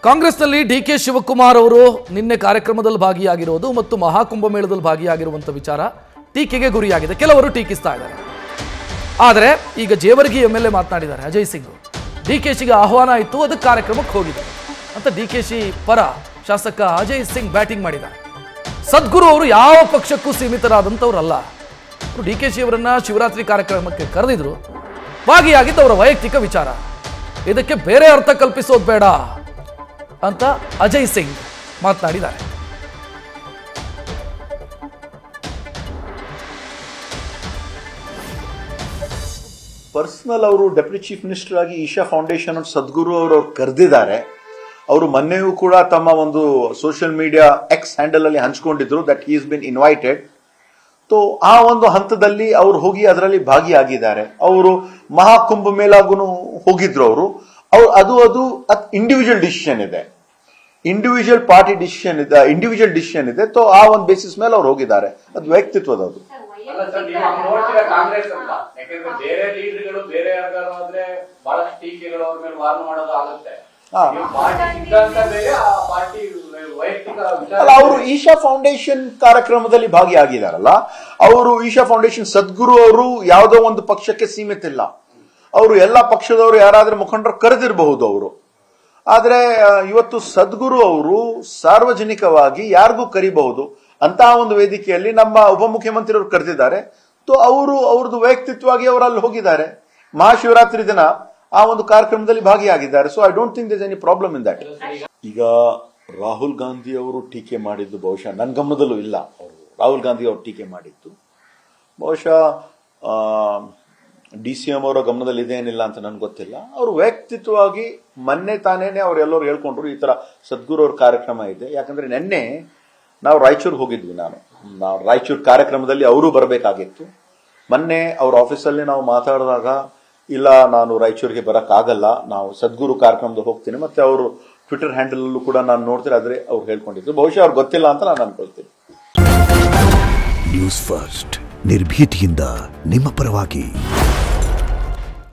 ಕಾಂಗ್ರೆಸ್ನಲ್ಲಿ ಡಿಕೆ ಶಿವಕುಮಾರ್ ಅವರು ನಿನ್ನೆ ಕಾರ್ಯಕ್ರಮದಲ್ಲಿ ಭಾಗಿಯಾಗಿರೋದು ಮತ್ತು ಮಹಾಕುಂಭಮೇಳದಲ್ಲಿ ಭಾಗಿಯಾಗಿರುವಂತ ವಿಚಾರ ಟೀಕೆಗೆ ಗುರಿಯಾಗಿದೆ. ಕೆಲವರು ಟೀಕಿಸ್ತಾ ಇದ್ದಾರೆ. ಆದರೆ ಈಗ ಜೇವರ್ಗಿ ಎಂಎಲ್ಎ ಮಾತನಾಡಿದ್ದಾರೆ. ಅಜಯ್ ಸಿಂಗ್ ಡಿಕೆಶಿಗೆ ಆಹ್ವಾನ ಇತ್ತು, ಅದಕ್ಕೆ ಕಾರ್ಯಕ್ರಮಕ್ಕೆ ಹೋಗಿದೆ ಅಂತ ಡಿಕೆಶಿ ಪರ ಶಾಸಕ ಅಜಯ್ ಸಿಂಗ್ ಬ್ಯಾಟಿಂಗ್ ಮಾಡಿದ್ದಾರೆ. ಸದ್ಗುರು ಅವರು ಯಾವ ಪಕ್ಷಕ್ಕೂ ಸೀಮಿತರಾದಂಥವ್ರಲ್ಲ. ಅವರು ಡಿಕೆಶಿ ಅವರನ್ನ ಶಿವರಾತ್ರಿ ಕಾರ್ಯಕ್ರಮಕ್ಕೆ ಕರೆದಿದ್ರು, ಭಾಗಿಯಾಗಿದ್ದು ಅವರ ವೈಯಕ್ತಿಕ ವಿಚಾರ. ಇದಕ್ಕೆ ಬೇರೆ ಅರ್ಥ ಕಲ್ಪಿಸೋದು ಬೇಡ ಅಂತ ಅಜಯ್ ಸಿಂಗ್ ಮಾತನಾಡಿದ್ದಾರೆ. ಪರ್ಸನಲ್ ಅವರು ಡೆಪ್ಯೂಟಿ ಚೀಫ್ ಮಿನಿಸ್ಟರ್ ಆಗಿ ಈಶಾ ಫೌಂಡೇಶನ್ ಸದ್ಗುರು ಅವರು ಕರೆದಿದ್ದಾರೆ. ಅವರು ಮೊನ್ನೆಯೂ ಕೂಡ ತಮ್ಮ ಒಂದು ಸೋಷಿಯಲ್ ಮೀಡಿಯಾ ಎಕ್ಸ್ ಹ್ಯಾಂಡಲ್ ಅಲ್ಲಿ ಹಂಚಿಕೊಂಡಿದ್ರು that he is been invited. ಆ ಒಂದು ಹಂತದಲ್ಲಿ ಅವರು ಹೋಗಿ ಅದರಲ್ಲಿ ಭಾಗಿಯಾಗಿದ್ದಾರೆ. ಅವರು ಮಹಾಕುಂಭ ಮೇಲಾಗೂ ಹೋಗಿದ್ರು. ಅದು ಇಂಡಿವಿಜುವಲ್ ಡಿಸಿಷನ್ ಇದೆ, ಇಂಡಿವಿಜುವಲ್ ಪಾರ್ಟಿ ಡಿಸಿಷನ್ ಇದೆ, ಇಂಡಿವಿಜುವಲ್ ಡಿಸಿಷನ್ ಇದೆ. ಆ ಒಂದು ಬೇಸಿಸ್ ಮೇಲೆ ಅವ್ರು ಹೋಗಿದ್ದಾರೆ. ಅದು ವ್ಯಕ್ತಿತ್ವದದು. ಕಾಂಗ್ರೆಸ್ ಅಂತ ಯಾಕಂದ್ರೆ ಬೇರೆ ಲೀಡರ್ಗಳು ಬೇರೆ ಆದ್ರೆ ಬಹಳಷ್ಟು ಟೀಕೆಗಳು ಅವ್ರ ಮೇಲೆ ವಾರ್ನ್ ಮಾಡೋದು ಆಗುತ್ತೆ. ಅವರು ಈಶಾ ಫೌಂಡೇಶನ್ ಕಾರ್ಯಕ್ರಮದಲ್ಲಿ ಭಾಗಿಯಾಗಿದ್ದಾರಲ್ಲ. ಅವರು ಈಶಾ ಫೌಂಡೇಶನ್ ಸದ್ಗುರು ಅವರು ಯಾವುದೋ ಒಂದು ಪಕ್ಷಕ್ಕೆ ಸೀಮಿತ ಇಲ್ಲ. ಅವರು ಎಲ್ಲಾ ಪಕ್ಷದವರು ಯಾರಾದ್ರೂ ಮುಖಂಡರು ಕರೆದಿರಬಹುದು ಅವರು. ಆದ್ರೆ ಇವತ್ತು ಸದ್ಗುರು ಅವರು ಸಾರ್ವಜನಿಕವಾಗಿ ಯಾರಿಗೂ ಕರಿಬಹುದು ಅಂತಹ ಒಂದು ವೇದಿಕೆಯಲ್ಲಿ ನಮ್ಮ ಉಪಮುಖ್ಯಮಂತ್ರಿಯವರು ಕರೆದಿದ್ದಾರೆ. ಅವ್ರದ್ದು ವೈಯಕ್ತಿಕವಾಗಿ ಅವರು ಅಲ್ಲಿ ಹೋಗಿದ್ದಾರೆ. ಮಹಾಶಿವರಾತ್ರಿ ದಿನ ಆ ಒಂದು ಕಾರ್ಯಕ್ರಮದಲ್ಲಿ ಭಾಗಿಯಾಗಿದ್ದಾರೆ. So I don't think there is any problem in that. ಈಗ ರಾಹುಲ್ ಗಾಂಧಿ ಅವರು ಟೀಕೆ ಮಾಡಿದ್ದು ಬಹುಶಃ ನನ್ನ ಗಮನದಲ್ಲೂ ಇಲ್ಲ. ಅವರು ರಾಹುಲ್ ಗಾಂಧಿ ಅವರು ಟೀಕೆ ಮಾಡಿದ್ದು ಬಹುಶಃ DCM ಅವರ ಗಮನದಲ್ಲಿ ಇದೇನಿಲ್ಲ ಅಂತ ನನ್ಗೆ ಗೊತ್ತಿಲ್ಲ. ಅವರು ವೈಯಕ್ತಿಕವಾಗಿ ಮೊನ್ನೆ ತಾನೇನೆ ಅವರೆಲ್ಲರೂ ಹೇಳ್ಕೊಂಡ್ರು ಈ ತರ ಸದ್ಗುರು ಅವ್ರ ಕಾರ್ಯಕ್ರಮ ಇದೆ. ಯಾಕಂದ್ರೆ ನಿನ್ನೆ ನಾವು ರಾಯಚೂರು ಹೋಗಿದ್ವಿ. ನಾವು ರಾಯಚೂರು ಕಾರ್ಯಕ್ರಮದಲ್ಲಿ ಅವರು ಬರಬೇಕಾಗಿತ್ತು. ಮೊನ್ನೆ ಅವ್ರ ಆಫೀಸಲ್ಲಿ ನಾವು ಮಾತಾಡಿದಾಗ ಇಲ್ಲ ನಾನು ರಾಯಚೂರಿಗೆ ಬರಕ್ಕಾಗಲ್ಲ, ನಾವು ಸದ್ಗುರು ಕಾರ್ಯಕ್ರಮದಲ್ಲಿ ಹೋಗ್ತೀನಿ. ಮತ್ತೆ ಅವರು ಟ್ವಿಟರ್ ಹ್ಯಾಂಡಲ್ ಅಲ್ಲೂ ಕೂಡ ನಾನು ನೋಡ್ತೀನಿ, ಆದ್ರೆ ಅವ್ರು ಹೇಳ್ಕೊಂಡಿದ್ರು. ಬಹುಶಃ ಅವ್ರಿಗೆ ಗೊತ್ತಿಲ್ಲ ಅಂತ ನಾನು ಅನ್ಕೊಳ್ತೀನಿ. ನ್ಯೂಸ್ ಫಸ್ಟ್ ನಿರ್ಭೀತಿಯಿಂದ ನಿಮ್ಮ ಪರವಾಗಿ.